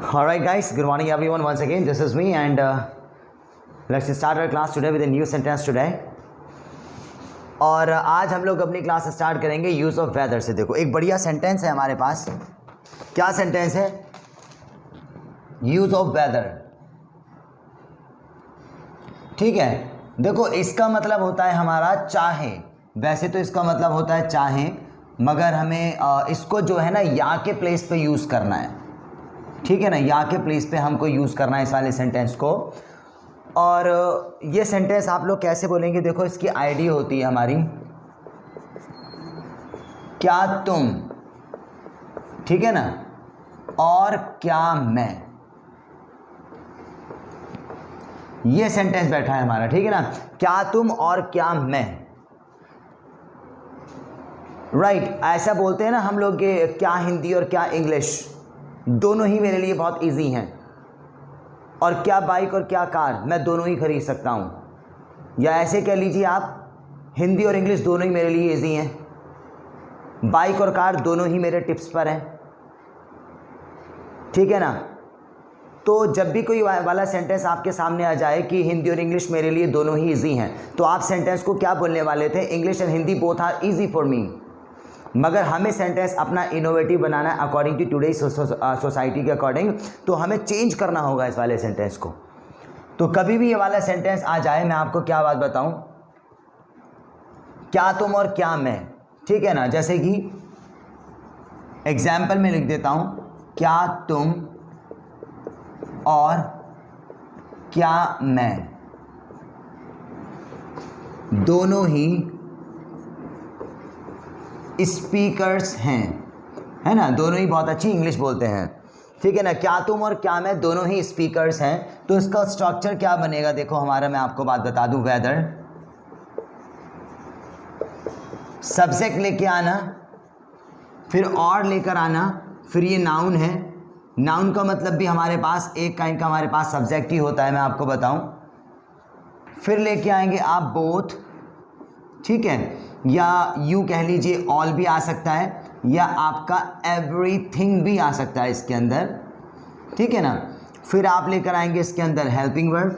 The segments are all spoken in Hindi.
Alright guys, good morning everyone once again. This is me and let's start our class today with a new sentence today. और आज हम लोग अपनी क्लास स्टार्ट करेंगे यूज़ ऑफ वेदर से। देखो एक बढ़िया सेंटेंस है हमारे पास। क्या सेंटेंस है? Use of whether. ठीक है, देखो इसका मतलब होता है हमारा चाहे। वैसे तो इसका मतलब होता है चाहे, मगर हमें इसको जो है ना या के प्लेस पे यूज़ करना है। ठीक है ना, या के प्लेस पे हमको यूज़ करना है इस वाले सेंटेंस को। और ये सेंटेंस आप लोग कैसे बोलेंगे? देखो इसकी आईडी होती है हमारी क्या तुम, ठीक है ना, और क्या मैं। ये सेंटेंस बैठा है हमारा, ठीक है ना, क्या तुम और क्या मैं। राइट, ऐसा बोलते हैं ना हम लोग कि क्या हिंदी और क्या इंग्लिश दोनों ही मेरे लिए बहुत इजी हैं, और क्या बाइक और क्या कार मैं दोनों ही खरीद सकता हूँ। या ऐसे कह लीजिए आप, हिंदी और इंग्लिश दोनों ही मेरे लिए इजी हैं, बाइक और कार दोनों ही मेरे टिप्स पर हैं। ठीक है ना। तो जब भी कोई वाला सेंटेंस आपके सामने आ जाए कि हिंदी और इंग्लिश मेरे लिए दोनों ही इजी हैं, तो आप सेंटेंस को क्या बोलने वाले थे? English and Hindi both are easy for me. मगर हमें सेंटेंस अपना इनोवेटिव बनाना है अकॉर्डिंग टू टुडे सोसाइटी के अकॉर्डिंग। तो हमें चेंज करना होगा इस वाले सेंटेंस को। तो कभी भी ये वाला सेंटेंस आ जाए, मैं आपको क्या बात बताऊं, क्या तुम और क्या मैं। ठीक है ना, जैसे कि एग्जाम्पल में लिख देता हूं, क्या तुम और क्या मैं दोनों ही स्पीकर्स हैं, है ना, दोनों ही बहुत अच्छी इंग्लिश बोलते हैं। ठीक है ना, क्या तुम और क्या मैं दोनों ही स्पीकर्स हैं। तो इसका स्ट्रक्चर क्या बनेगा? देखो हमारा, मैं आपको बात बता दूं, वेदर, सब्जेक्ट लेके आना, फिर और लेकर आना, फिर ये नाउन है। नाउन का मतलब भी हमारे पास एक काइंड का हमारे पास सब्जेक्ट ही होता है, मैं आपको बताऊं। फिर लेके आएंगे आप बोथ, ठीक है, या यूँ कह लीजिए ऑल भी आ सकता है, या आपका एवरीथिंग भी आ सकता है इसके अंदर। ठीक है ना। फिर आप लेकर आएंगे इसके अंदर हेल्पिंग वर्ब,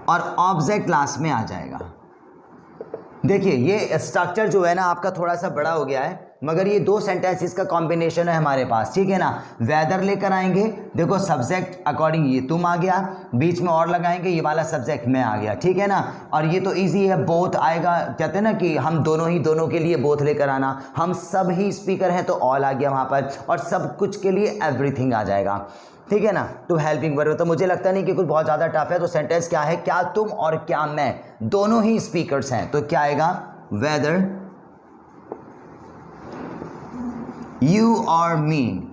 और ऑब्जेक्ट लास्ट में आ जाएगा। देखिए ये स्ट्रक्चर जो है ना आपका थोड़ा सा बड़ा हो गया है, मगर ये दो सेंटेंसेस का कॉम्बिनेशन है हमारे पास। ठीक है ना, वेदर लेकर आएंगे, देखो सब्जेक्ट अकॉर्डिंग ये तुम आ गया, बीच में और लगाएंगे ये वाला सब्जेक्ट मैं आ गया। ठीक है ना, और ये तो इजी है, बोथ आएगा। कहते हैं ना कि हम दोनों के लिए बोथ लेकर आना, हम सब ही स्पीकर हैं तो ऑल आ गया वहाँ पर, और सब कुछ के लिए एवरीथिंग आ जाएगा। ठीक है ना। तो हेल्पिंग वर्ब, तो मुझे लगता नहीं कि कुछ बहुत ज़्यादा टफ है। तो सेंटेंस क्या है? क्या तुम और क्या मैं दोनों ही स्पीकर्स हैं। तो क्या आएगा? वेदर यू और मी।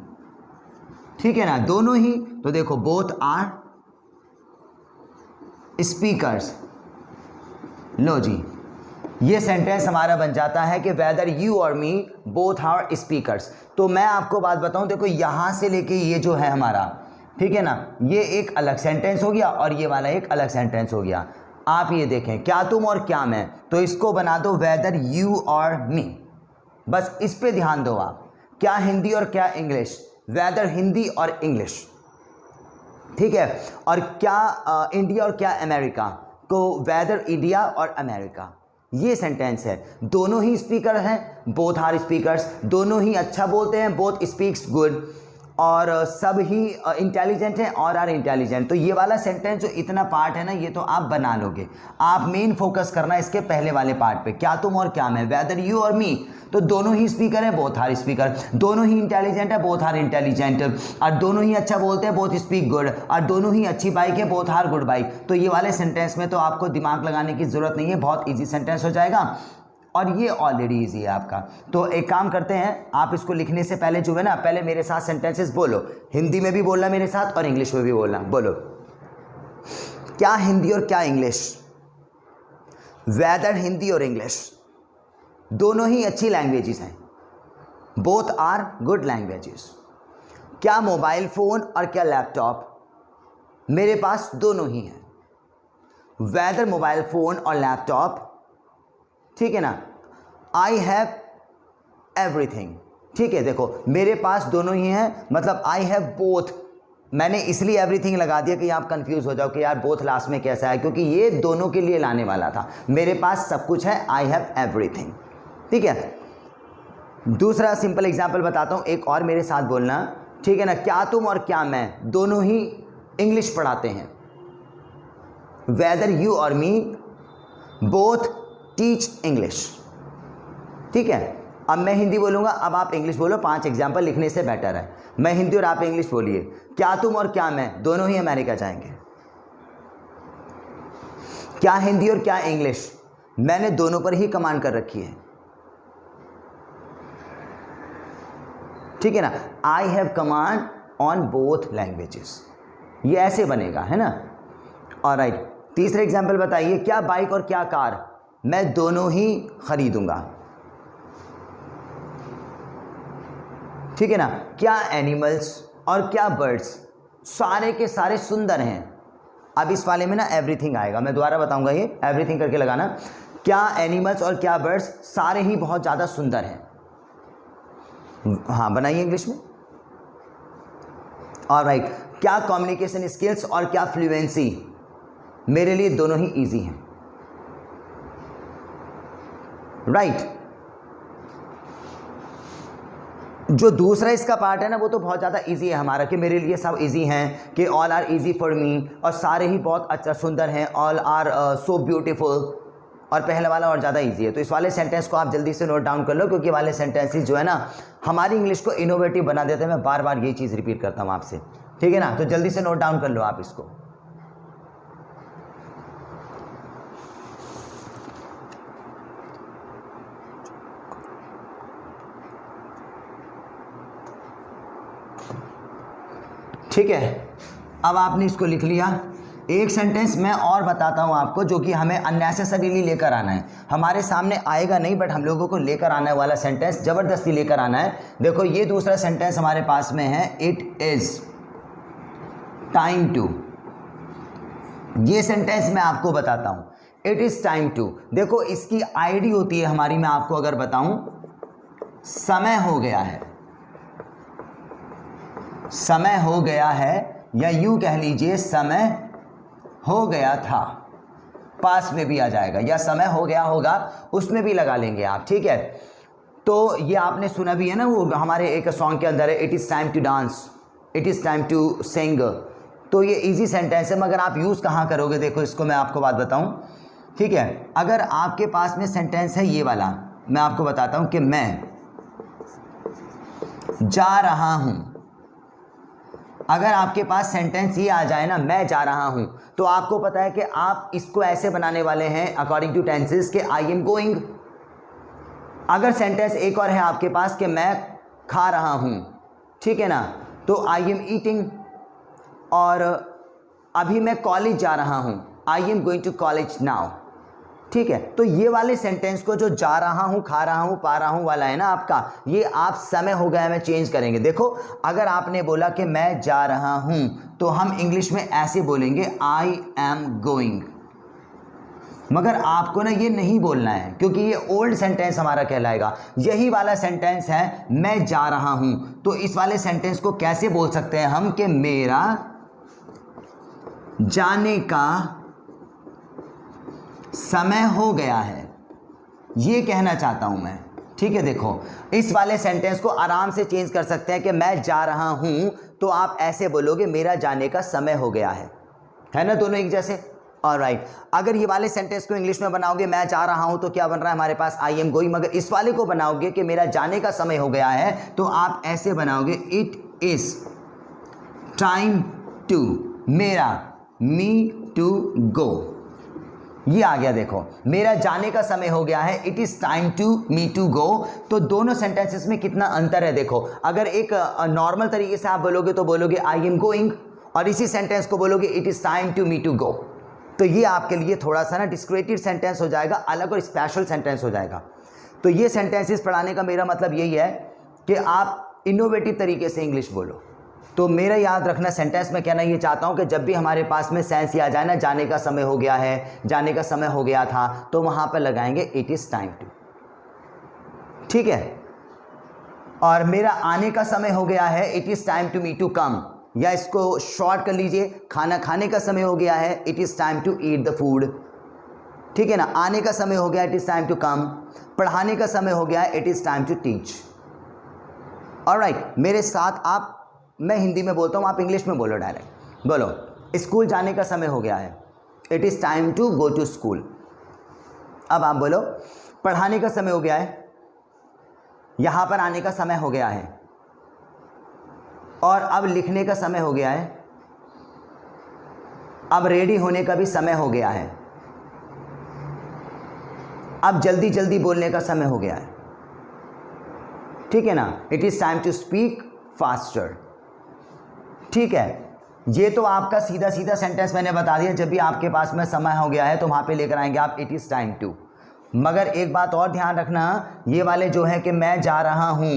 ठीक है ना, दोनों ही। तो देखो बोथ आर स्पीकर्स। लो जी, ये सेंटेंस हमारा बन जाता है कि वेदर यू और मी बोथ आर स्पीकर्स। तो मैं आपको बात बताऊं, देखो यहां से लेके ये जो है हमारा, ठीक है ना, ये एक अलग सेंटेंस हो गया और ये वाला एक अलग सेंटेंस हो गया। आप ये देखें, क्या तुम और क्या मैं, तो इसको बना दो वेदर यू और मी। बस इस पे ध्यान दो आप। क्या हिंदी और क्या इंग्लिश, वेदर हिंदी और इंग्लिश। ठीक है। और क्या इंडिया और क्या अमेरिका, को वेदर इंडिया और अमेरिका। ये सेंटेंस है, दोनों ही स्पीकर हैं, बोथ आर स्पीकर्स, दोनों ही अच्छा बोलते हैं, बोथ स्पीक्स गुड, और सब ही इंटेलिजेंट हैं और आर इंटेलिजेंट। तो ये वाला सेंटेंस जो इतना पार्ट है ना, ये तो आप बना लोगे। आप मेन फोकस करना इसके पहले वाले पार्ट पे, क्या तुम और क्या मैं, वेदर यू और मी, तो दोनों ही स्पीकर हैं, बोथ आर स्पीकर, दोनों ही इंटेलिजेंट है, बोथ आर इंटेलिजेंट, और दोनों ही अच्छा बोलते हैं, बोथ स्पीक गुड, और दोनों ही अच्छी बाइक है, बोथ आर गुड बाइक। तो ये वाले सेंटेंस में तो आपको दिमाग लगाने की जरूरत नहीं है, बहुत ईजी सेंटेंस हो जाएगा, और ये ऑलरेडी इजी है आपका। तो एक काम करते हैं, आप इसको लिखने से पहले जो है ना, पहले मेरे साथ सेंटेंसेस बोलो, हिंदी में भी बोलना मेरे साथ और इंग्लिश में भी बोलना। बोलो, क्या हिंदी और क्या इंग्लिश, वेदर हिंदी और इंग्लिश दोनों ही अच्छी लैंग्वेजेस हैं, बोथ आर गुड लैंग्वेजेस। क्या मोबाइल फ़ोन और क्या लैपटॉप, मेरे पास दोनों ही हैं, वेदर मोबाइल फ़ोन और लैपटॉप। ठीक है ना, आई हैव एवरीथिंग, ठीक है, देखो मेरे पास दोनों ही हैं, मतलब आई हैव बोथ। मैंने इसलिए एवरीथिंग लगा दिया कि आप कंफ्यूज हो जाओ कि यार बोथ लास्ट में कैसा है, क्योंकि ये दोनों के लिए लाने वाला था। मेरे पास सब कुछ है, आई हैव एवरीथिंग। ठीक है, दूसरा सिंपल एग्जाम्पल बताता हूँ, एक और मेरे साथ बोलना, ठीक है ना। क्या तुम और क्या मैं दोनों ही इंग्लिश पढ़ाते हैं। वेदर यू और मी बोथ टीच इंग्लिश। ठीक है, अब मैं हिंदी बोलूँगा, अब आप इंग्लिश बोलो, 5 एग्जाम्पल लिखने से बेटर है। मैं हिंदी और आप इंग्लिश बोलिए। क्या तुम और क्या मैं दोनों ही अमेरिका जाएंगे। क्या हिंदी और क्या इंग्लिश, मैंने दोनों पर ही कमांड कर रखी है। ठीक है ना, I have command on both languages, ये ऐसे बनेगा, है ना। ऑलराइट, तीसरा एग्जाम्पल बताइए, क्या बाइक और क्या कार, मैं दोनों ही खरीदूंगा। ठीक है ना, क्या एनिमल्स और क्या बर्ड्स, सारे के सारे सुंदर हैं। अब इस वाले में ना एवरीथिंग आएगा, मैं दोबारा बताऊंगा, ये एवरीथिंग करके लगाना। क्या एनिमल्स और क्या बर्ड्स, सारे ही बहुत ज़्यादा सुंदर हैं। हाँ बनाइए इंग्लिश में। ऑलराइट, क्या कम्युनिकेशन स्किल्स और क्या फ्लुएंसी, मेरे लिए दोनों ही इजी हैं। राइट, जो दूसरा इसका पार्ट है ना, वो तो बहुत ज़्यादा इजी है हमारा, कि मेरे लिए सब इजी हैं, कि all are easy for me, और सारे ही बहुत अच्छा सुंदर हैं, ऑल आर सो ब्यूटीफुल। और पहले वाला और ज़्यादा इजी है। तो इस वाले सेंटेंस को आप जल्दी से नोट डाउन कर लो, क्योंकि वाले सेंटेंसेस जो है ना हमारी इंग्लिश को इनोवेटिव बना देते हैं। मैं बार बार यही चीज़ रिपीट करता हूँ आपसे, ठीक है ना। तो जल्दी से नोट डाउन कर लो आप इसको। ठीक है, अब आपने इसको लिख लिया। एक सेंटेंस मैं और बताता हूँ आपको, जो कि हमें अननेसेसरीली लेकर आना है। हमारे सामने आएगा नहीं, बट हम लोगों को लेकर आने वाला सेंटेंस ज़बरदस्ती लेकर आना है। देखो ये दूसरा सेंटेंस हमारे पास में है, इट इज़ टाइम टू। ये सेंटेंस मैं आपको बताता हूँ, इट इज़ टाइम टू। देखो इसकी आईडी होती है हमारी, मैं आपको अगर बताऊँ, समय हो गया है, समय हो गया है, या यूं कह लीजिए समय हो गया था। पास में भी आ जाएगा, या समय हो गया होगा उसमें भी लगा लेंगे आप, ठीक है। तो ये आपने सुना भी है ना, वो हमारे एक सॉन्ग के अंदर है, it is time to dance, it is time to sing. तो ये इजी सेंटेंस है, मगर आप यूज़ कहाँ करोगे, देखो इसको मैं आपको बात बताऊँ, ठीक है। अगर आपके पास में सेंटेंस है ये वाला, मैं आपको बताता हूँ कि मैं जा रहा हूँ। अगर आपके पास सेंटेंस ये आ जाए ना, मैं जा रहा हूं, तो आपको पता है कि आप इसको ऐसे बनाने वाले हैं अकॉर्डिंग टू टेंसेस के आई एम गोइंग। अगर सेंटेंस एक और है आपके पास कि मैं खा रहा हूं, ठीक है ना, तो आई एम ईटिंग। और अभी मैं कॉलेज जा रहा हूं, I am going to college now, ठीक है। तो ये वाले सेंटेंस को जो जा रहा हूँ, खा रहा हूँ, पा रहा हूँ वाला है ना आपका, ये आप समय हो गया में चेंज करेंगे। देखो अगर आपने बोला कि मैं जा रहा हूँ, तो हम इंग्लिश में ऐसे बोलेंगे, आई एम गोइंग। मगर आपको ना ये नहीं बोलना है, क्योंकि ये ओल्ड सेंटेंस हमारा कहलाएगा। यही वाला सेंटेंस है मैं जा रहा हूँ, तो इस वाले सेंटेंस को कैसे बोल सकते हैं हम, कि मेरा जाने का समय हो गया है, ये कहना चाहता हूं मैं, ठीक है। देखो इस वाले सेंटेंस को आराम से चेंज कर सकते हैं कि मैं जा रहा हूं, तो आप ऐसे बोलोगे मेरा जाने का समय हो गया है ना, दोनों एक जैसे। ऑलराइट, अगर ये वाले सेंटेंस को इंग्लिश में बनाओगे, मैं जा रहा हूं, तो क्या बन रहा है हमारे पास, आई एम गोइंग। मगर इस वाले को बनाओगे कि मेरा जाने का समय हो गया है, तो आप ऐसे बनाओगे, इट इज टाइम टू, मेरा, मी टू गो। ये आ गया, देखो मेरा जाने का समय हो गया है, it is time to me to go. तो दोनों सेंटेंसेस में कितना अंतर है देखो। अगर एक नॉर्मल तरीके से आप बोलोगे तो बोलोगे आई एम गोइंग, और इसी सेंटेंस को बोलोगे it is time to me to go. तो ये आपके लिए थोड़ा सा ना डिस्क्रिटिव सेंटेंस हो जाएगा, अलग और स्पेशल सेंटेंस हो जाएगा। तो ये सेंटेंसेस पढ़ाने का मेरा मतलब यही है कि आप इनोवेटिव तरीके से इंग्लिश बोलो। तो मेरा याद रखना सेंटेंस में कहना ये चाहता हूँ कि जब भी हमारे पास में सेंस आ जाए ना, जाने का समय हो गया है, जाने का समय हो गया था, तो वहाँ पर लगाएंगे इट इज़ टाइम टू, ठीक है। और मेरा आने का समय हो गया है, it is time to me to come, या इसको शॉर्ट कर लीजिए, खाना खाने का समय हो गया है, it is time to eat the food. ठीक है ना, आने का समय हो गया, it is time to come, पढ़ाने का समय हो गया, it is time to teach. Alright, मेरे साथ आप, मैं हिंदी में बोलता हूँ, आप इंग्लिश में बोलो, डायरेक्ट बोलो। स्कूल जाने का समय हो गया है, it is time to go to school. अब आप बोलो, पढ़ाने का समय हो गया है, यहाँ पर आने का समय हो गया है, और अब लिखने का समय हो गया है, अब रेडी होने का भी समय हो गया है, अब जल्दी जल्दी बोलने का समय हो गया है। ठीक है ना, it is time to speak faster. ठीक है, ये तो आपका सीधा सीधा सेंटेंस मैंने बता दिया। जब भी आपके पास में समय हो गया है तो वहाँ पे लेकर आएंगे आप इट इज़ टाइम टू। मगर एक बात और ध्यान रखना, ये वाले जो है कि मैं जा रहा हूँ,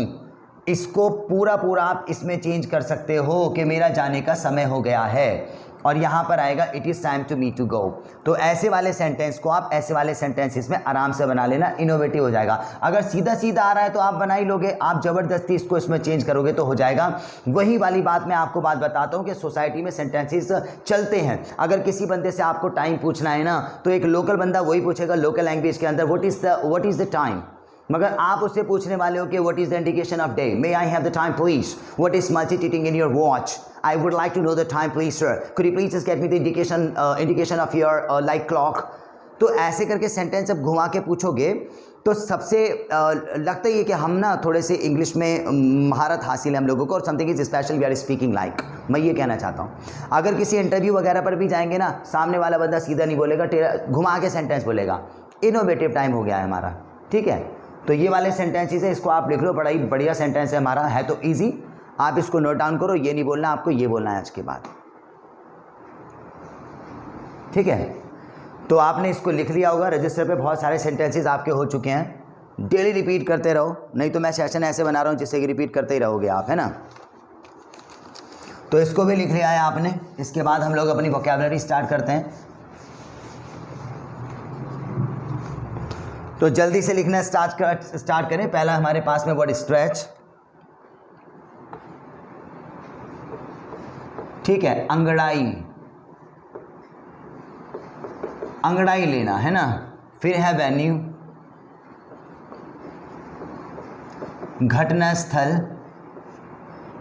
इसको पूरा पूरा आप इसमें चेंज कर सकते हो कि मेरा जाने का समय हो गया है, और यहाँ पर आएगा it is time to me to go. तो ऐसे वाले सेंटेंस को आप ऐसे वाले सेंटेंसेस में आराम से बना लेना, इनोवेटिव हो जाएगा। अगर सीधा सीधा आ रहा है तो आप बना ही लोगे, आप ज़बरदस्ती इसको इसमें चेंज करोगे तो हो जाएगा। वही वाली बात मैं आपको बात बताता हूँ कि सोसाइटी में सेंटेंसेस चलते हैं। अगर किसी बंदे से आपको टाइम पूछना है ना, तो एक लोकल बंदा वही पूछेगा लोकल लैंग्वेज के अंदर, व्हाट इज़ द टाइम। मगर आप उससे पूछने वाले हो कि what is the indication of day, may I have the time please, what is multi ticking in your watch, I would like to know the time please sir, could you please just get me the indication of your like clock. तो ऐसे करके सेंटेंस जब घुमा के पूछोगे तो सबसे लगता ही है कि हम ना थोड़े से इंग्लिश में महारत हासिल है हम लोगों को, और something is special we are speaking like. मैं ये कहना चाहता हूँ, अगर किसी इंटरव्यू वगैरह पर भी जाएंगे ना, सामने वाला बंदा सीधा नहीं बोलेगा, घुमा के सेंटेंस बोलेगा। इनोवेटिव टाइम हो गया है हमारा। ठीक है, तो ये वाले सेंटेंसेस है, इसको आप लिख लो, बड़ा ही बढ़िया सेंटेंस है हमारा, है तो इजी। आप इसको नोट डाउन करो, ये नहीं बोलना आपको, ये बोलना है आज के बाद। ठीक है, तो आपने इसको लिख लिया होगा, रजिस्टर पे बहुत सारे सेंटेंसेस आपके हो चुके हैं। डेली रिपीट करते रहो, नहीं तो मैं सेशन ऐसे बना रहा हूँ जिससे कि रिपीट करते ही रहोगे आप, है ना। तो इसको भी लिख लिया है आपने। इसके बाद हम लोग अपनी वोकैबुलरी स्टार्ट करते हैं। तो जल्दी से लिखना स्टार्ट करें। पहला हमारे पास में वर्ड स्ट्रेच। ठीक है, अंगड़ाई, अंगड़ाई लेना, है ना। फिर है वेन्यू, घटना स्थल।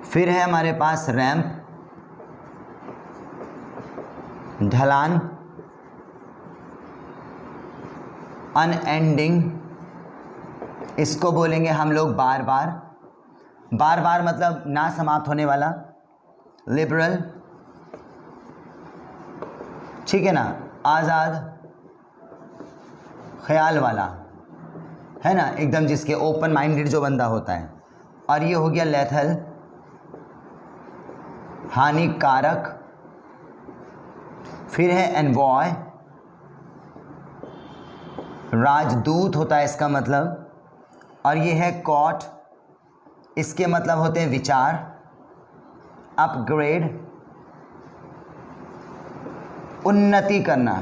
फिर है हमारे पास रैंप, ढलान, अनएंडिंग, इसको बोलेंगे हम लोग बार बार। बार बार मतलब ना समाप्त होने वाला। लिबरल, ठीक है ना, आज़ाद, ख्याल वाला, है ना, एकदम जिसके ओपन माइंडेड जो बंदा होता है। और ये हो गया लेथल, हानिकारक। फिर है एनवॉय, राजदूत होता है इसका मतलब। और ये है कॉट, इसके मतलब होते हैं विचार। अपग्रेड, उन्नति करना।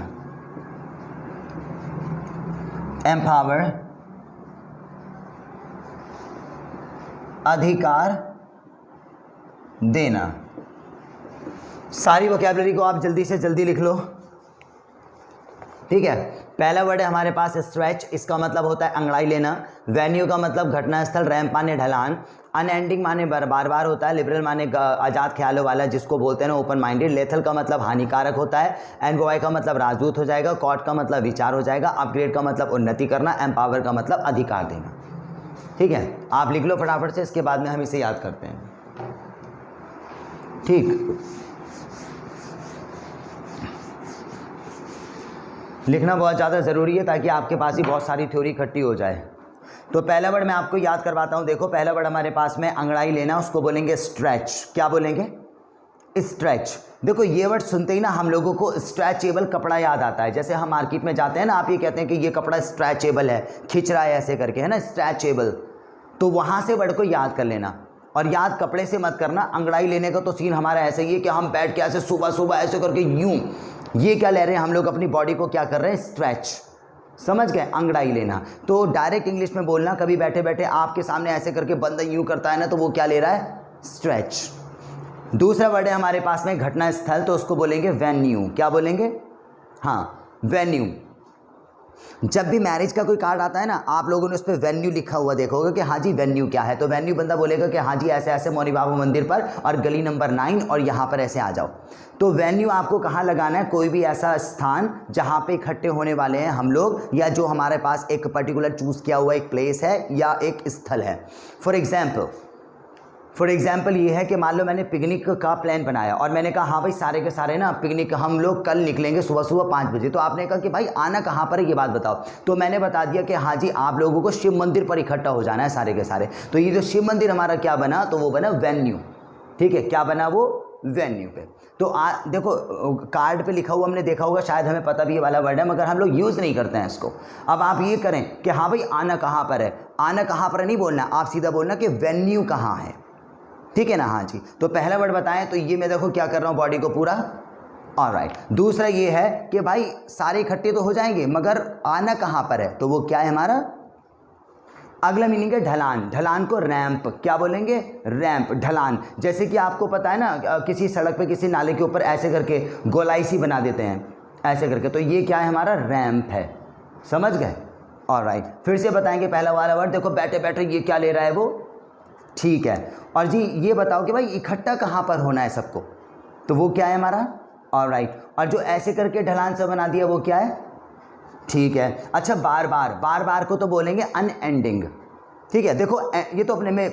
एम्पावर, अधिकार देना। सारी वोकैबुलरी को आप जल्दी से जल्दी लिख लो। ठीक है, पहला वर्ड है हमारे पास स्ट्रेच, इसका मतलब होता है अंगड़ाई लेना। वेन्यू का मतलब घटना स्थल, रैंप माने ढलान। अनएंडिंग माने बार बार होता है। लिबरल माने आज़ाद ख्यालों वाला, जिसको बोलते हैं ना ओपन माइंडेड। लेथल का मतलब हानिकारक होता है। एनवॉय का मतलब राजदूत हो जाएगा। कॉट का मतलब विचार हो जाएगा। अपग्रेड का मतलब उन्नति करना। एम्पावर का मतलब अधिकार देना। ठीक है, आप लिख लो फटाफट से, इसके बाद में हम इसे याद करते हैं। ठीक, लिखना बहुत ज़्यादा ज़रूरी है ताकि आपके पास ही बहुत सारी थ्योरी इकट्ठी हो जाए। तो पहला वर्ड मैं आपको याद करवाता हूँ। देखो, पहला वर्ड हमारे पास में अंगड़ाई लेना, उसको बोलेंगे स्ट्रेच। क्या बोलेंगे? स्ट्रेच। देखो, ये वर्ड सुनते ही ना हम लोगों को स्ट्रेचेबल कपड़ा याद आता है। जैसे हम मार्केट में जाते हैं ना, आप ये कहते हैं कि ये कपड़ा स्ट्रेचेबल है, खिंच रहा है ऐसे करके, है ना, स्ट्रेचेबल। तो वहाँ से वर्ड को याद कर लेना, और याद कपड़े से मत करना। अंगड़ाई लेने का तो सीन हमारा ऐसा ही है कि हम बैठ के ऐसे सुबह सुबह ऐसे करके यूँ, ये क्या ले रहे हैं हम लोग, अपनी बॉडी को क्या कर रहे हैं, स्ट्रेच। समझ गए, अंगड़ाई लेना। तो डायरेक्ट इंग्लिश में बोलना, कभी बैठे बैठे आपके सामने ऐसे करके बंदा यूँ करता है ना, तो वो क्या ले रहा है, स्ट्रेच। दूसरा वर्ड है हमारे पास में घटना स्थल, तो उसको बोलेंगे वेन्यू। क्या बोलेंगे, हाँ वेन्यू। जब भी मैरिज का कोई कार्ड आता है ना, आप लोगों ने उस पर वेन्यू लिखा हुआ देखोगे कि हाँ जी वेन्यू क्या है, तो वेन्यू बंदा बोलेगा कि हाँ जी ऐसे ऐसे मौनी बाबा मंदिर पर और गली नंबर 9 और यहाँ पर ऐसे आ जाओ। तो वेन्यू आपको कहाँ लगाना है, कोई भी ऐसा स्थान जहाँ पे इकट्ठे होने वाले हैं हम लोग, या जो हमारे पास एक पर्टिकुलर चूज़ किया हुआ एक प्लेस है या एक स्थल है। फॉर एग्जाम्पल ये है कि मान लो मैंने पिकनिक का प्लान बनाया और मैंने कहा हाँ भाई सारे के सारे ना पिकनिक हम लोग कल निकलेंगे सुबह सुबह 5 बजे। तो आपने कहा कि भाई आना कहाँ पर है ये बात बताओ, तो मैंने बता दिया कि हाँ जी आप लोगों को शिव मंदिर पर इकट्ठा हो जाना है सारे के सारे। तो ये जो शिव मंदिर हमारा क्या बना, तो वो बना वेन्यू। ठीक है, क्या बना वो, वेन्यू पे। तो देखो कार्ड पे लिखा हुआ हमने देखा होगा, शायद हमें पता भी ये वाला वर्ड है मगर हम लोग यूज़ नहीं करते हैं इसको। अब आप ये करें कि हाँ भाई आना कहाँ पर है, आना कहाँ पर नहीं बोलना, आप सीधा बोलना कि वेन्यू कहाँ है। ठीक है ना, हाँ जी। तो पहला वर्ड बताएं, तो ये मैं देखो क्या कर रहा हूँ, बॉडी को पूरा, ऑलराइट। दूसरा ये है कि भाई सारे इकट्ठे तो हो जाएंगे मगर आना कहाँ पर है, तो वो क्या है हमारा, अगला मीनिंग है ढलान। ढलान को रैंप, क्या बोलेंगे, रैंप, ढलान। जैसे कि आपको पता है ना किसी सड़क पे किसी नाले के ऊपर ऐसे करके गोलाई सी बना देते हैं ऐसे करके, तो ये क्या है हमारा, रैंप है। समझ गए, ऑलराइट। फिर से बताएंगे पहला वाला वर्ड, देखो बैठे बैठे ये क्या ले रहा है वो, ठीक है। और जी ये बताओ कि भाई इकट्ठा कहाँ पर होना है सबको, तो वो क्या है हमारा, ऑलराइट। और जो ऐसे करके ढलान से बना दिया वो क्या है, ठीक है। अच्छा बार बार, बार बार को तो बोलेंगे अनएंडिंग। ठीक है, देखो ये तो अपने में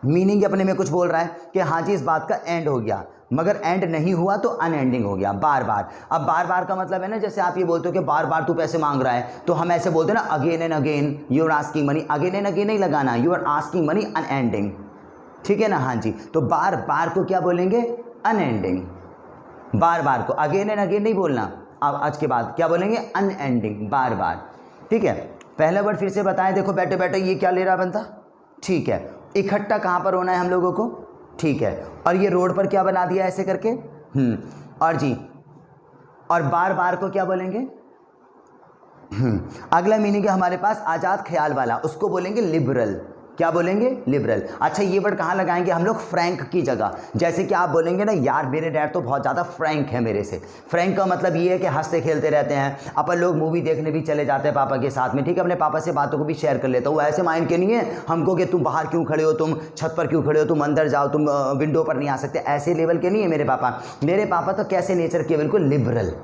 मीनिंग अपने में कुछ बोल रहा है कि हाँ जी इस बात का एंड हो गया, मगर एंड नहीं हुआ तो अनएंडिंग हो गया, बार बार। अब बार बार का मतलब है ना, जैसे आप ये बोलते हो कि बार बार तू पैसे मांग रहा है, तो हम ऐसे बोलते हैं ना again and again you are asking money, again and again नहीं लगाना, you are asking money unending. ठीक है ना, हाँ जी। तो बार बार को क्या बोलेंगे, अनएंडिंग। बार बार को अगेन एंड अगेन नहीं बोलना, अब आज के बाद क्या बोलेंगे, अनएंडिंग, बार बार। ठीक है, पहला वर्ड फिर से बताएं, देखो बैठे बैठे ये क्या ले रहा बनता, ठीक है। इकट्ठा कहाँ पर होना है हम लोगों को, ठीक है। और ये रोड पर क्या बना दिया ऐसे करके, और जी और बार बार को क्या बोलेंगे, अगला मीनिंग है हमारे पास आज़ाद ख्याल वाला, उसको बोलेंगे लिबरल। क्या बोलेंगे, लिबरल। अच्छा ये वर्ड कहाँ लगाएंगे हम लोग, फ्रैंक की जगह। जैसे कि आप बोलेंगे ना यार मेरे डैड तो बहुत ज़्यादा फ्रैंक है मेरे से। फ्रैंक का मतलब ये है कि हंसते खेलते रहते हैं, अपन लोग मूवी देखने भी चले जाते हैं पापा के साथ में, ठीक है, अपने पापा से बातों को भी शेयर कर लेता हूँ। वो ऐसे माइंड के नहीं है हमको कि तुम बाहर क्यों खड़े हो, तुम छत पर क्यों खड़े हो, तुम अंदर जाओ, तुम विंडो पर नहीं आ सकते, ऐसे लेवल के नहीं है मेरे पापा। मेरे पापा तो कैसे नेचर के, बिल्कुल लिबरल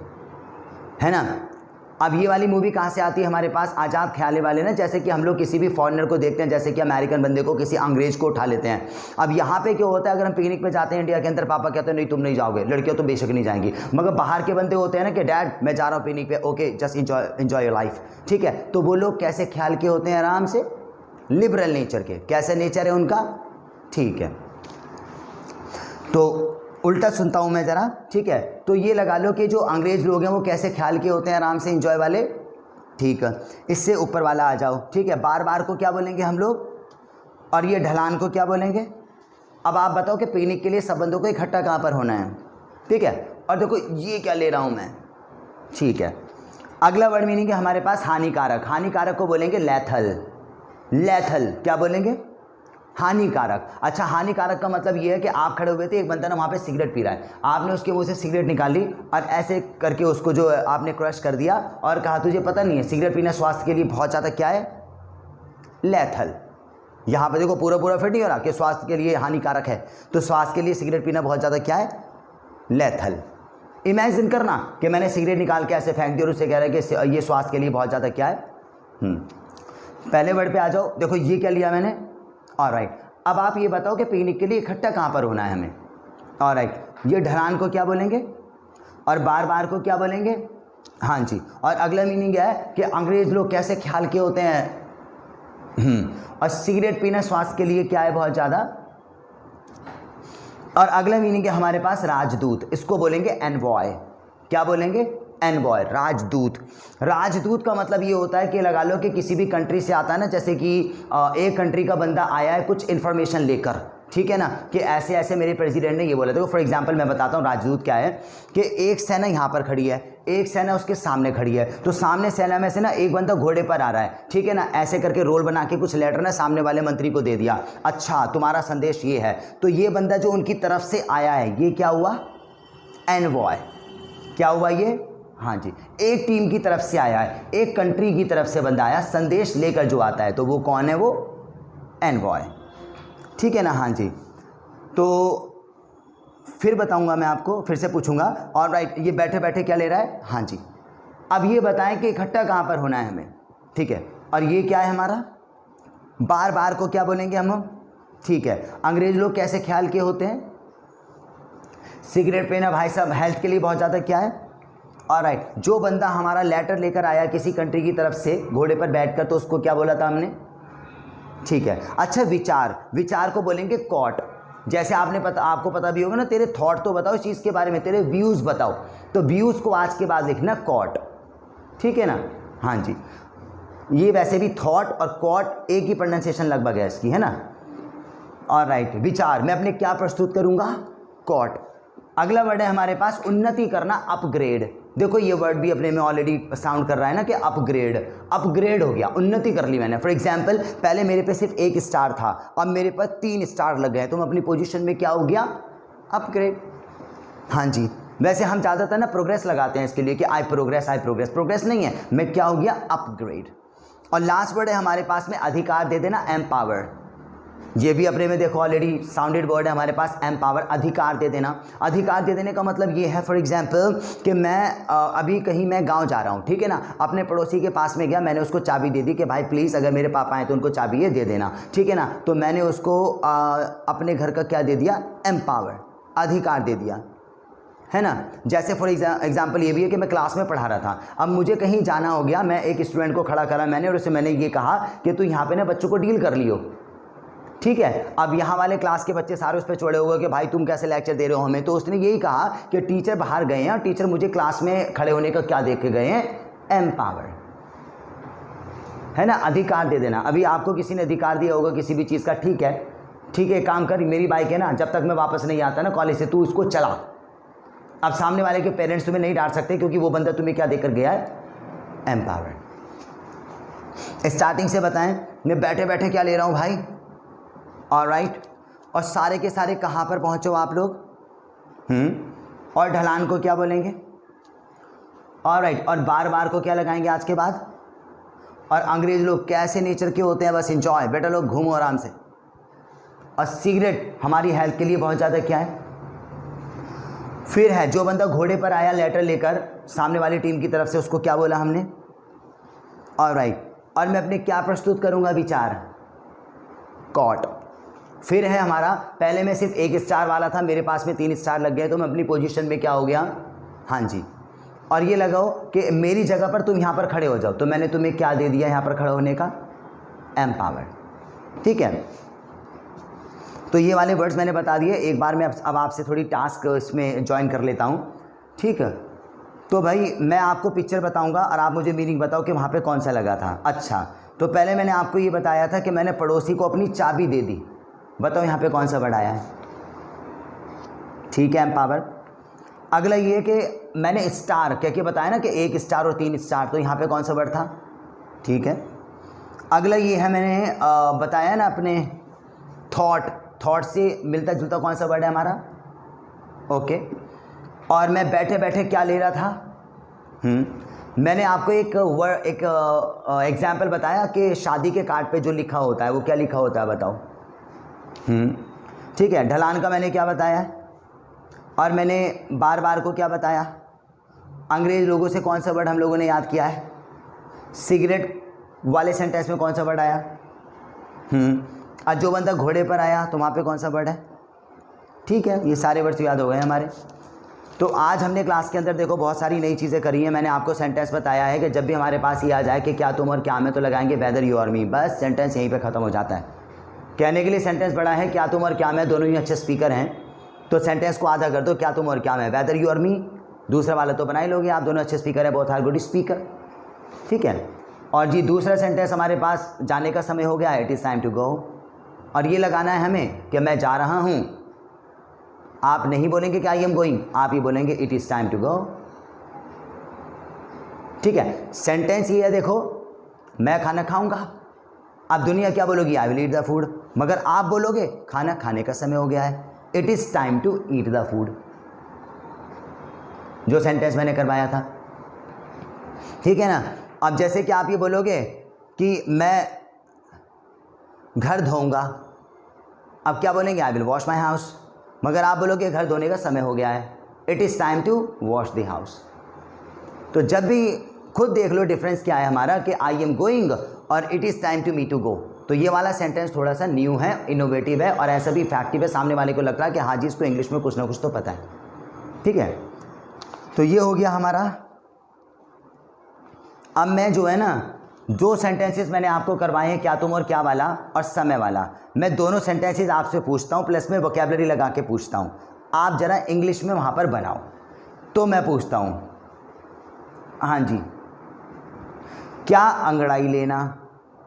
है ना। अब ये वाली मूवी कहाँ से आती है हमारे पास, आज़ाद ख्याल वाले ना। जैसे कि हम लोग किसी भी फॉरेनर को देखते हैं, जैसे कि अमेरिकन बंदे को, किसी अंग्रेज को उठा लेते हैं। अब यहाँ पे क्या होता है, अगर हम पिकनिक पे जाते हैं इंडिया के अंदर, पापा कहते हैं नहीं तुम नहीं जाओगे, लड़कियाँ तो बेशक नहीं जाएंगी। मगर बाहर के बंदे होते हैं ना कि डैड मैं जा रहा हूँ पिकनिक पे, okay just enjoy your life, ठीक है। तो वो लोग कैसे ख्याल के होते हैं, आराम से, लिबरल नेचर के। कैसे नेचर है उनका, ठीक है। तो उल्टा सुनता हूँ मैं ज़रा, ठीक है। तो ये लगा लो कि जो अंग्रेज़ लोग हैं वो कैसे ख्याल के होते हैं, आराम से इंजॉय वाले, ठीक है। इससे ऊपर वाला आ जाओ, ठीक है। बार बार को क्या बोलेंगे हम लोग, और ये ढलान को क्या बोलेंगे। अब आप बताओ कि पिकनिक के लिए सब बंदों को इकट्ठा कहाँ पर होना है, ठीक है। और देखो ये क्या ले रहा हूँ मैं, ठीक है। अगला वर्ड मीनिंग है हमारे पास हानिकारक। हानिकारक को बोलेंगे लैथल। लैथल क्या बोलेंगे, हानिकारक। अच्छा हानिकारक का मतलब ये है कि आप खड़े हुए थे, एक बंदा ना वहाँ पे सिगरेट पी रहा है, आपने उसके मुंह से सिगरेट निकाली और ऐसे करके उसको जो आपने क्रश कर दिया और कहा तुझे पता नहीं है सिगरेट पीना स्वास्थ्य के लिए बहुत ज़्यादा क्या है, लैथल। यहाँ पे देखो पूरा पूरा फिट नहीं हो रहा कि स्वास्थ्य के लिए हानिकारक है, तो स्वास्थ्य के लिए सिगरेट पीना बहुत ज़्यादा क्या है, लैथल। इमेजिन करना कि मैंने सिगरेट निकाल के ऐसे फेंक दिया और उससे कह रहा है कि ये स्वास्थ्य के लिए बहुत ज़्यादा क्या है। पहले वर्ड पे आ जाओ, देखो ये क्या लिया मैंने, ऑलराइट। अब आप ये बताओ कि पिकनिक के लिए इकट्ठा कहाँ पर होना है हमें, ऑलराइट। ये ढलान को क्या बोलेंगे और बार बार को क्या बोलेंगे, हाँ जी। और अगला मीनिंग है कि अंग्रेज लोग कैसे ख्याल के होते हैं, और सिगरेट पीना स्वास्थ्य के लिए क्या है, बहुत ज़्यादा। और अगला मीनिंग है हमारे पास राजदूत, इसको बोलेंगे एनवॉय। क्या बोलेंगे, एनवॉय, राजदूत। राजदूत का मतलब ये होता है कि लगा लो कि किसी भी कंट्री से आता है ना, जैसे कि एक कंट्री का बंदा आया है कुछ इन्फॉर्मेशन लेकर, ठीक है ना, कि ऐसे ऐसे मेरे प्रेसिडेंट ने ये बोला। देखो फॉर एग्जांपल मैं बताता हूँ राजदूत क्या है, कि एक सेना यहाँ पर खड़ी है, एक सेना उसके सामने खड़ी है, तो सामने सेना में से ना एक बंदा घोड़े पर आ रहा है, ठीक है ना, ऐसे करके रोल बना के कुछ लेटर ना सामने वाले मंत्री को दे दिया, अच्छा तुम्हारा संदेश ये है। तो ये बंदा जो उनकी तरफ से आया है ये क्या हुआ, एनवॉय। क्या हुआ ये, हाँ जी, एक टीम की तरफ से आया है, एक कंट्री की तरफ से बंदा आया संदेश लेकर जो आता है, तो वो कौन है, वो एनवॉय, ठीक है ना। हाँ जी, तो फिर बताऊंगा मैं आपको, फिर से पूछूंगा। और राइट, ये बैठे बैठे क्या ले रहा है, हाँ जी। अब ये बताएं कि इकट्ठा कहाँ पर होना है हमें, ठीक है। और ये क्या है हमारा, बार बार को क्या बोलेंगे हम, ठीक है। अंग्रेज लोग कैसे ख्याल के होते हैं, सिगरेट पीना भाई साहब हेल्थ के लिए बहुत ज़्यादा क्या है। और राइट, जो बंदा हमारा लेटर लेकर आया किसी कंट्री की तरफ से घोड़े पर बैठकर, तो उसको क्या बोला था हमने, ठीक है। अच्छा, विचार, विचार को बोलेंगे कॉट। जैसे आपको पता भी होगा ना, तेरे थॉट तो बताओ इस चीज़ के बारे में, तेरे व्यूज़ बताओ, तो व्यूज़ को आज के बाद लिखना कॉट, ठीक है ना। हाँ जी, ये वैसे भी थॉट और कॉट एक ही प्रोनाउंसिएशन लगभग है इसकी, है ना। और राइट, विचार मैं अपने क्या प्रस्तुत करूँगा, कॉट। अगला वर्ड है हमारे पास उन्नति करना, अपग्रेड। देखो ये वर्ड भी अपने में ऑलरेडी साउंड कर रहा है ना कि अपग्रेड, अपग्रेड हो गया, उन्नति कर ली मैंने। फॉर एग्जांपल पहले मेरे पे सिर्फ 1 स्टार था, अब मेरे पास 3 स्टार लग गए, तो मैं अपनी पोजीशन में क्या हो गया, अपग्रेड। हाँ जी, वैसे हम ज़्यादातर ना प्रोग्रेस लगाते हैं इसके लिए कि आई प्रोग्रेस, प्रोग्रेस नहीं है, मैं क्या हो गया, अपग्रेड। और लास्ट वर्ड है हमारे पास में अधिकार दे देना, एम्पावर। ये भी अपने में देखो ऑलरेडी साउंडेड वर्ड है हमारे पास, एम्पावर, अधिकार दे देना। अधिकार दे देने का मतलब ये है, फॉर एग्जांपल कि मैं अभी कहीं मैं गांव जा रहा हूँ, ठीक है ना, अपने पड़ोसी के पास में गया, मैंने उसको चाबी दे दी कि भाई प्लीज़ अगर मेरे पापा आए तो उनको चाबी ये दे देना, ठीक है ना। तो मैंने उसको अपने घर का क्या दे दिया, एम्पावर, अधिकार दे दिया, है ना। जैसे फॉर एग्जांपल ये भी है कि मैं क्लास में पढ़ा रहा था, अब मुझे कहीं जाना हो गया, मैं एक स्टूडेंट को खड़ा करा मैंने, और उससे मैंने ये कहा कि तू यहाँ पे ना बच्चों को डील कर लियो, ठीक है। अब यहाँ वाले क्लास के बच्चे सारे उस पर चढ़े हुए कि भाई तुम कैसे लेक्चर दे रहे हो हमें, तो उसने यही कहा कि टीचर बाहर गए हैं और टीचर मुझे क्लास में खड़े होने का क्या देख के गए हैं, एम्पावर, है ना, अधिकार दे देना। अभी आपको किसी ने अधिकार दिया होगा किसी भी चीज़ का, ठीक है, ठीक है, काम कर, मेरी बाइक है ना, जब तक मैं वापस नहीं आता ना कॉलेज से, तू उसको चला। अब सामने वाले के पेरेंट्स तुम्हें नहीं डांट सकते क्योंकि वो बंदा तुम्हें क्या देकर गया है, एम्पावर। स्टार्टिंग से बताएं, मैं बैठे बैठे क्या ले रहा हूँ भाई, ऑलराइट। और सारे के सारे कहाँ पर पहुँचो आप लोग, और ढलान को क्या बोलेंगे, ऑलराइट। और बार बार को क्या लगाएंगे आज के बाद। और अंग्रेज लोग कैसे नेचर के होते हैं, बस इंजॉय, बेटा लोग घूमो आराम से। और सिगरेट हमारी हेल्थ के लिए बहुत ज़्यादा क्या है। फिर है जो बंदा घोड़े पर आया लेटर लेकर सामने वाली टीम की तरफ से, उसको क्या बोला हमने, ऑलराइट। और मैं अपने क्या प्रस्तुत करूँगा, विचार, कॉट। फिर है हमारा, पहले में सिर्फ 1 स्टार वाला था, मेरे पास में 3 स्टार लग गए, तो मैं अपनी पोजीशन में क्या हो गया, हाँ जी। और ये लगाओ कि मेरी जगह पर तुम यहाँ पर खड़े हो जाओ, तो मैंने तुम्हें क्या दे दिया यहाँ पर खड़े होने का, एम्पावर, ठीक है। तो ये वाले वर्ड्स मैंने बता दिए। एक बार मैं अब आपसे थोड़ी टास्क इसमें ज्वाइन कर लेता हूँ, ठीक है। तो भाई मैं आपको पिक्चर बताऊँगा और आप मुझे मीनिंग बताओ कि वहाँ पर कौन सा लगा था। अच्छा, तो पहले मैंने आपको ये बताया था कि मैंने पड़ोसी को अपनी चाबी दे दी, बताओ यहाँ पे कौन सा वर्ड आया है, ठीक है, एम्पावर। अगला ये कि मैंने स्टार क्या क्या बताया ना कि 1 स्टार और 3 स्टार, तो यहाँ पे कौन सा वर्ड था, ठीक है। अगला ये है मैंने बताया ना अपने थॉट से मिलता जुलता कौन सा वर्ड है हमारा, ओके। और मैं बैठे बैठे क्या ले रहा था, मैंने आपको एक एग्जाम्पल बताया कि शादी के कार्ड पे जो लिखा होता है वो क्या लिखा होता है, बताओ, ठीक है। ढलान का मैंने क्या बताया, और मैंने बार बार को क्या बताया। अंग्रेज लोगों से कौन सा वर्ड हम लोगों ने याद किया है, सिगरेट वाले सेंटेंस में कौन सा वर्ड आया, और जो बंदा घोड़े पर आया तो वहाँ पे कौन सा वर्ड है, ठीक है। ये सारे वर्ड्स याद हो गए हमारे। तो आज हमने क्लास के अंदर देखो बहुत सारी नई चीज़ें करी हैं। मैंने आपको सेंटेंस बताया है कि जब भी हमारे पास ये आ जाए कि क्या तुम और क्या मैं, तो लगाएंगे वेदर यू और मी, बस सेंटेंस यहीं पे ख़त्म हो जाता है। कहने के लिए सेंटेंस बड़ा है, क्या तुम और क्या मैं दोनों ही अच्छे स्पीकर हैं, तो सेंटेंस को आधा कर दो, क्या तुम और क्या मैं, वेदर यू और मी। दूसरा वाला तो बना ही लोगे, आप दोनों अच्छे स्पीकर हैं, बोथ आर गुड स्पीकर, ठीक है। और जी दूसरा सेंटेंस हमारे पास जाने का समय हो गया, it is time to go, और ये लगाना है हमें कि मैं जा रहा हूँ। आप नहीं बोलेंगे कि आई एम गोइंग, आप ये बोलेंगे it is time to go. ठीक है, सेंटेंस ये है, देखो मैं खाना खाऊंगा। अब दुनिया क्या बोलोगी? I will eat the food. मगर आप बोलोगे खाना खाने का समय हो गया है, it is time to eat the food, जो सेंटेंस मैंने करवाया था। ठीक है ना। अब जैसे कि आप ये बोलोगे कि मैं घर धोऊंगा, अब क्या बोलेंगे? I will wash my house. मगर आप बोलोगे घर धोने का समय हो गया है, it is time to wash the house. तो जब भी खुद देख लो डिफरेंस क्या है हमारा, कि आई एम गोइंग और it is time to me to go. तो ये वाला सेंटेंस थोड़ा सा न्यू है, इनोवेटिव है और ऐसा भी इफेक्टिव है, सामने वाले को लगता है कि हाँ जी इसको इंग्लिश में कुछ ना कुछ तो पता है। ठीक है, तो ये हो गया हमारा। अब मैं जो है ना, दो सेंटेंसेस मैंने आपको करवाए हैं, क्या तुम और क्या वाला और समय वाला। मैं दोनों सेंटेंसेस आपसे पूछता हूँ, प्लस में वोकैबुलरी लगा के पूछता हूँ, आप ज़रा इंग्लिश में वहाँ पर बनाओ। तो मैं पूछता हूँ, हाँ जी, क्या अंगड़ाई लेना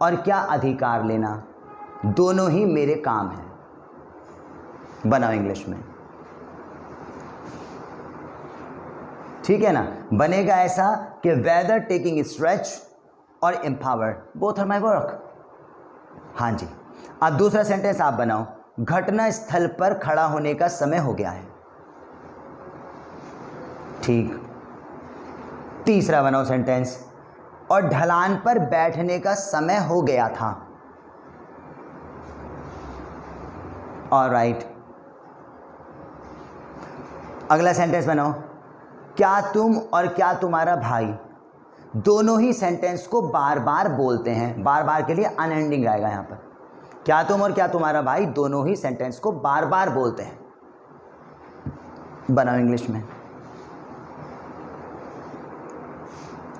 और क्या अधिकार लेना दोनों ही मेरे काम हैं। बनाओ इंग्लिश में। ठीक है ना। बनेगा ऐसा कि वेदर टेकिंग स्ट्रेच और empowered both are my work. हाँ जी। अब दूसरा सेंटेंस आप बनाओ, घटना स्थल पर खड़ा होने का समय हो गया है। ठीक। तीसरा बनाओ सेंटेंस, और ढलान पर बैठने का समय हो गया था। ऑलराइट। अगला सेंटेंस बनाओ, क्या तुम और क्या तुम्हारा भाई दोनों ही सेंटेंस को बार बार बोलते हैं। बार बार के लिए अनएंडिंग आएगा यहां पर। क्या तुम और क्या तुम्हारा भाई दोनों ही सेंटेंस को बार बार बोलते हैं। बनाओ इंग्लिश में।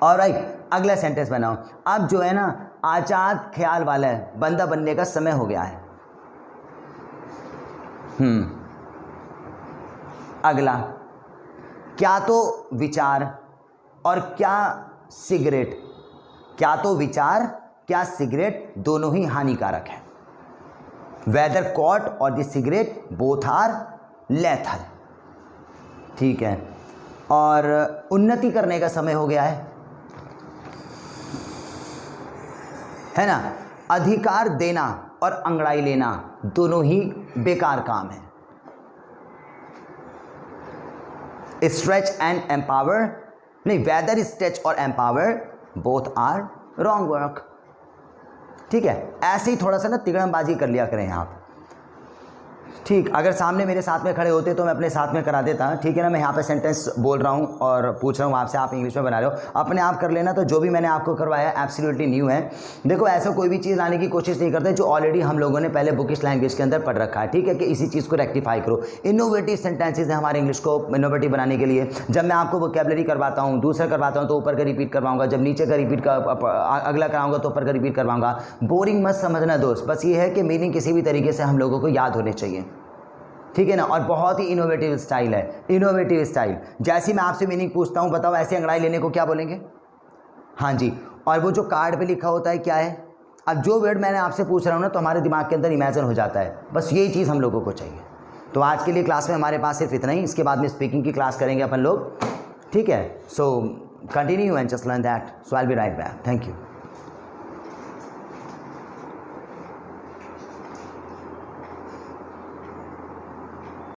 ऑलराइट। अगला सेंटेंस बनाओ। अब जो है ना, आजाद ख्याल वाला है, बंदा बनने का समय हो गया है। अगला, क्या तो विचार और क्या सिगरेट, क्या तो विचार क्या सिगरेट दोनों ही हानिकारक है। वेदर कॉट और the cigarette both are lethal. ठीक है। और उन्नति करने का समय हो गया है ना। अधिकार देना और अंगड़ाई लेना दोनों ही बेकार काम है। स्ट्रेच एंड एम्पावर नहीं, वेदर स्ट्रेच और empower both are wrong work. ठीक है। ऐसे ही थोड़ा सा ना तिगड़मबाजी कर लिया करें आप। ठीक, अगर सामने मेरे साथ में खड़े होते तो मैं अपने साथ में करा देता। ठीक है ना। मैं यहाँ पे सेंटेंस बोल रहा हूँ और पूछ रहा हूँ आपसे, आप इंग्लिश में बना रहे हो, अपने आप कर लेना। तो जो भी मैंने आपको करवाया एब्सोल्युटली न्यू है। देखो, ऐसा कोई भी चीज़ लाने की कोशिश नहीं करते जो ऑलरेडी हम लोगों ने पहले बुकिश लैंग्वेज के अंदर पढ़ रखा है। ठीक है, कि इसी चीज़ को रेक्टिफाई करो। इनोवेटिव सेंटेंसेज है हमारे इंग्लिश को इनोवेटिव बनाने के लिए। जब मैं आपको वोकैबुलरी करवाता हूँ, दूसरा करवाता हूँ तो ऊपर का रिपीट करवाऊंगा, जब नीचे का रिपीट अगला कराऊंगा तो ऊपर का रिपीट करवाऊंगा। बोरिंग मत समझना दोस्त, बस ये है कि मीनिंग किसी भी तरीके से हम लोगों को याद होने चाहिए। ठीक है ना। और बहुत ही इनोवेटिव स्टाइल है, इनोवेटिव स्टाइल। जैसे मैं आपसे मीनिंग पूछता हूँ, बताओ ऐसे अंगड़ाई लेने को क्या बोलेंगे। हाँ जी। और वो जो कार्ड पे लिखा होता है क्या है। अब जो वर्ड मैंने आपसे पूछ रहा हूँ ना, तो हमारे दिमाग के अंदर इमेजिन हो जाता है। बस यही चीज़ हम लोगों को चाहिए। तो आज के लिए क्लास में हमारे पास सिर्फ इतना ही। इसके बाद में स्पीकिंग की क्लास करेंगे अपन लोग। ठीक है। So continue and just learn that. So I will be right back. Thank you.